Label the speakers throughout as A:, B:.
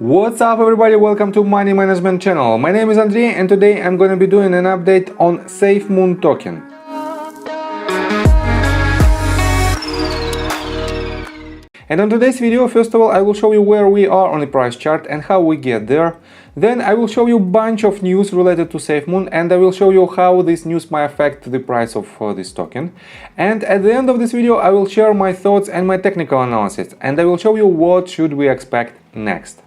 A: What's up everybody, welcome to Money Management channel. My name is Andrei and today I'm going to be doing an update on SafeMoon token. And on today's video, first of all, I will show you where we are on the price chart and how we get there. Then I will show you a bunch of news related to SafeMoon and I will show you how this news might affect the price of this token. And at the end of this video, I will share my thoughts and my technical analysis and I will show you what should we expect next.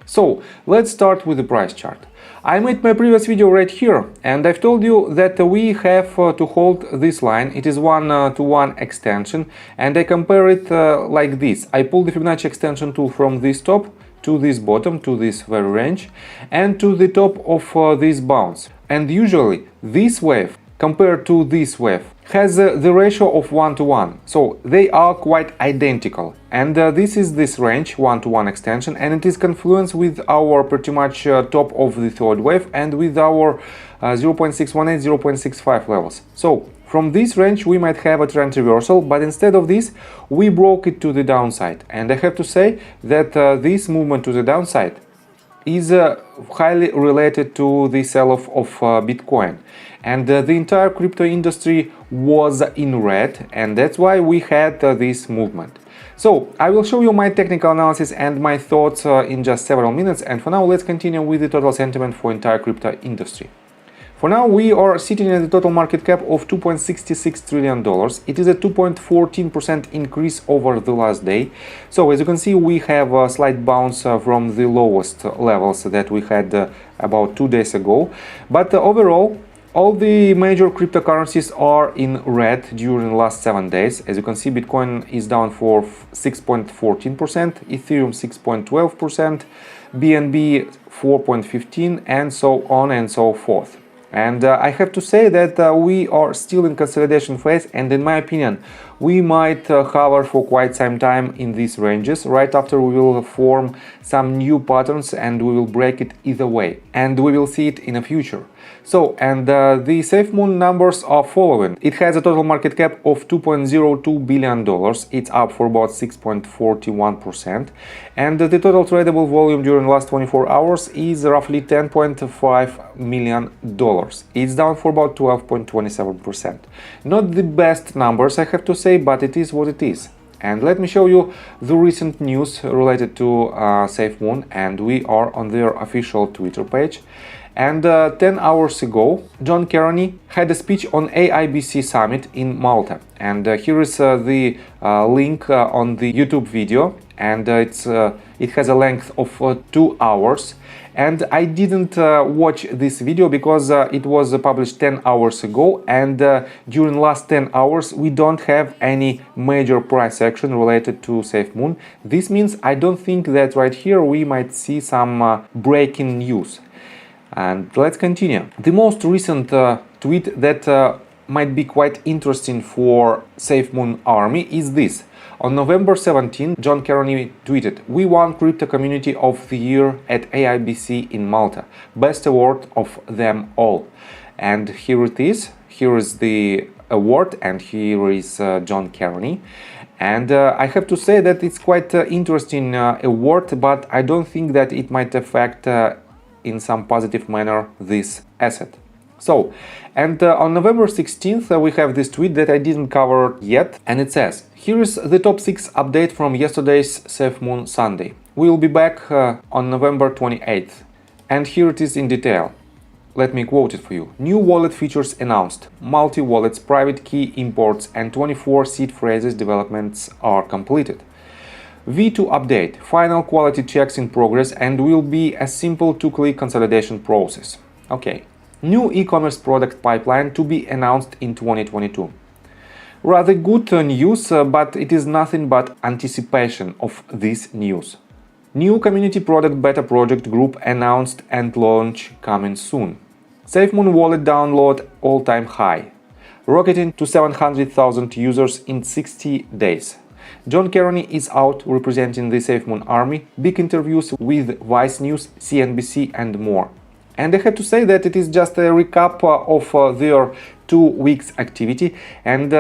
A: So let's start with the price chart. I made my previous video right here and I've told you that we have to hold this line. It is 1-to-1 extension and I compare it like this. I pull the Fibonacci extension tool from this top to this bottom, to this very range, and to the top of this bounce. And usually this wave compared to this wave has the ratio of 1-to-1, so they are quite identical. And this is this range, 1-to-1 extension, and it is confluence with our pretty much top of the third wave and with our 0.618, 0.65 levels. So from this range we might have a trend reversal, but instead of this we broke it to the downside. And I have to say that this movement to the downside is highly related to the sell-off of Bitcoin. And the entire crypto industry was in red, and that's why we had this movement. So I will show you my technical analysis and my thoughts in just several minutes, and for now let's continue with the total sentiment for entire crypto industry. For now we are sitting at the total market cap of $2.66 trillion. It is a 2.14% increase over the last day. So as you can see, we have a slight bounce from the lowest levels that we had about 2 days ago. But overall, all the major cryptocurrencies are in red during the last 7 days. As you can see, Bitcoin is down for 6.14%, Ethereum 6.12%, BNB 4.15%, and so on and so forth. And I have to say that we are still in consolidation phase, and in my opinion we might hover for quite some time in these ranges. Right after we will form some new patterns and we will break it either way, and we will see it in the future. So, and the SafeMoon numbers are following. It has a total market cap of $2.02 billion. It's up for about 6.41%. And the total tradable volume during the last 24 hours is roughly $10.5 million. It's down for about 12.27%. Not the best numbers, I have to say, but it is what it is. And let me show you the recent news related to SafeMoon, and we are on their official Twitter page. And 10 hours ago, John Carney had a speech on AIBC Summit in Malta. And here is the link on the YouTube video, and it has a length of 2 hours. And I didn't watch this video because it was published 10 hours ago, and during the last 10 hours we don't have any major price action related to SafeMoon. This means I don't think that right here we might see some breaking news. And let's continue. The most recent tweet that might be quite interesting for SafeMoon Army is this. On November 17, John Carney tweeted, "We won Crypto Community of the Year at AIBC in Malta. Best award of them all." And here it is. Here is the award, and here is John Carney. And I have to say that it's quite interesting award, but I don't think that it might affect in some positive manner this asset. So, and on November 16th we have this tweet that I didn't cover yet, and it says, "Here is the top 6 update from yesterday's SafeMoon Sunday. We will be back on November 28th. And here it is in detail. Let me quote it for you. New wallet features announced. Multi-wallets, private key imports, and 24 seed phrases developments are completed. V2 update, final quality checks in progress, and will be a simple 2-click consolidation process." Okay. New e-commerce product pipeline to be announced in 2022. Rather good news, but it is nothing but anticipation of this news. New community product beta project group announced and launch coming soon. SafeMoon wallet download all-time high, rocketing to 700,000 users in 60 days. John Carney is out representing the SafeMoon Army, big interviews with Vice News, CNBC and more. And I have to say that it is just a recap of their 2 weeks activity, and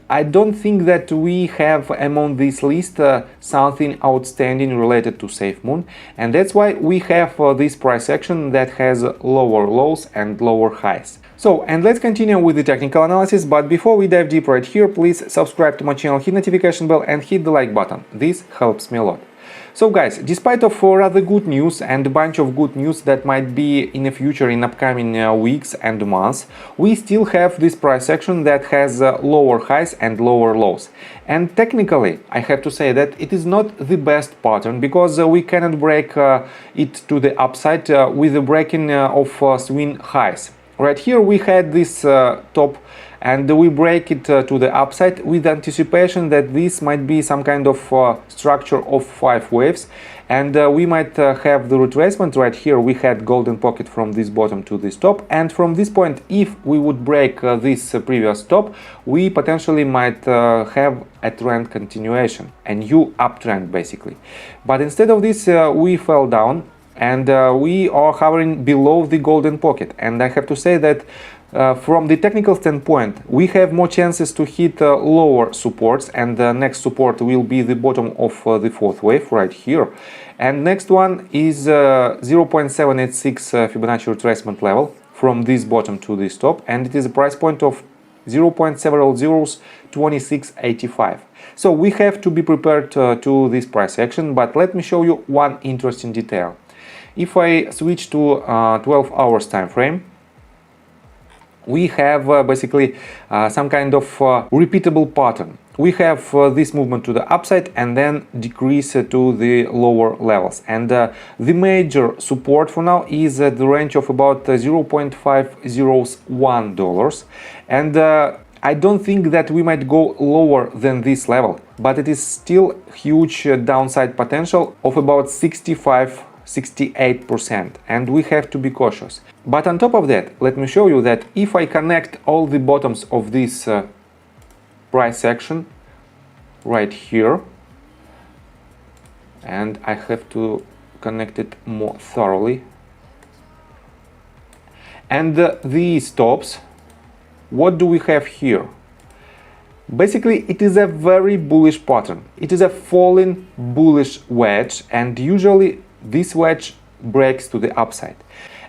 A: I don't think that we have among this list something outstanding related to SafeMoon, and that's why we have this price action that has lower lows and lower highs. So, and let's continue with the technical analysis, but before we dive deep right here, please subscribe to my channel, hit notification bell and hit the like button. This helps me a lot. So guys, despite of rather good news and a bunch of good news that might be in the future in upcoming weeks and months, we still have this price action that has lower highs and lower lows. And technically, I have to say that it is not the best pattern, because we cannot break it to the upside with the breaking of swing highs. Right here we had this top, and we break it to the upside with anticipation that this might be some kind of structure of 5 waves, and we might have the retracement. Right here we had golden pocket from this bottom to this top, and from this point, if we would break this previous top, we potentially might have a trend continuation, a new uptrend basically. But instead of this, we fell down, and we are hovering below the golden pocket, and I have to say that from the technical standpoint, we have more chances to hit lower supports, and the next support will be the bottom of the 4th wave right here, and next one is 0.786 Fibonacci retracement level from this bottom to this top, and it is a price point of 0.7002685. So we have to be prepared to this price action, but let me show you one interesting detail. If I switch to 12 hours time frame, we have basically some kind of repeatable pattern. We have this movement to the upside and then decrease to the lower levels. And the major support for now is at the range of about $0.501. And I don't think that we might go lower than this level, but it is still huge downside potential of about 68%, and we have to be cautious. But on top of that, let me show you that if I connect all the bottoms of this price action right here, and I have to connect it more thoroughly, and these tops, what do we have here? Basically, it is a very bullish pattern. It is a falling bullish wedge, and usually this wedge breaks to the upside,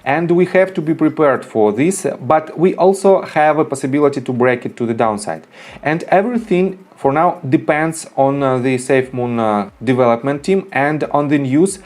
A: and we have to be prepared for this, but we also have a possibility to break it to the downside. And everything for now depends on the SafeMoon development team and on the news,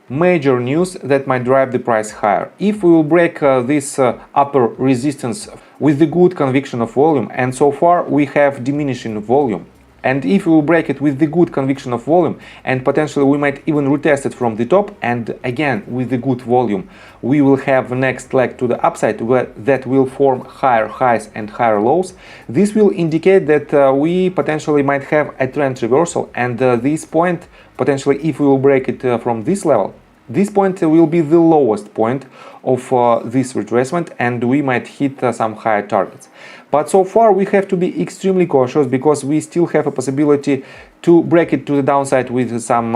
A: major news that might drive the price higher. If we will break this upper resistance with the good conviction of volume, and so far we have diminishing volume, and if we will break it with the good conviction of volume, and potentially we might even retest it from the top, and again with the good volume, we will have the next leg to the upside that will form higher highs and higher lows. This will indicate that we potentially might have a trend reversal, and this point, potentially if we will break it from this level, this point will be the lowest point of this retracement, and we might hit some higher targets. But so far we have to be extremely cautious, because we still have a possibility to break it to the downside with some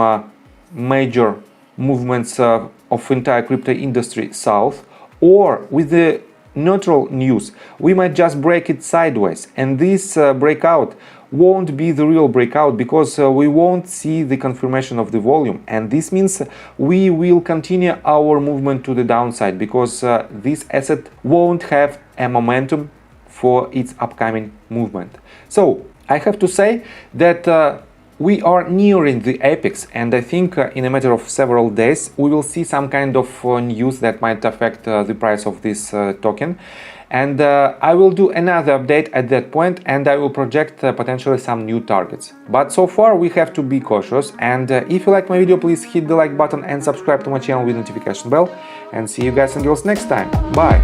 A: major movements of entire crypto industry south, or with the neutral news we might just break it sideways, and this breakout won't be the real breakout, because we won't see the confirmation of the volume, and this means we will continue our movement to the downside, because this asset won't have a momentum for its upcoming movement. So I have to say that we are nearing the apex, and I think in a matter of several days we will see some kind of news that might affect the price of this token, and I will do another update at that point, and I will project potentially some new targets. But so far we have to be cautious, and if you like my video, please hit the like button and subscribe to my channel with notification bell, and see you guys and girls next time. Bye!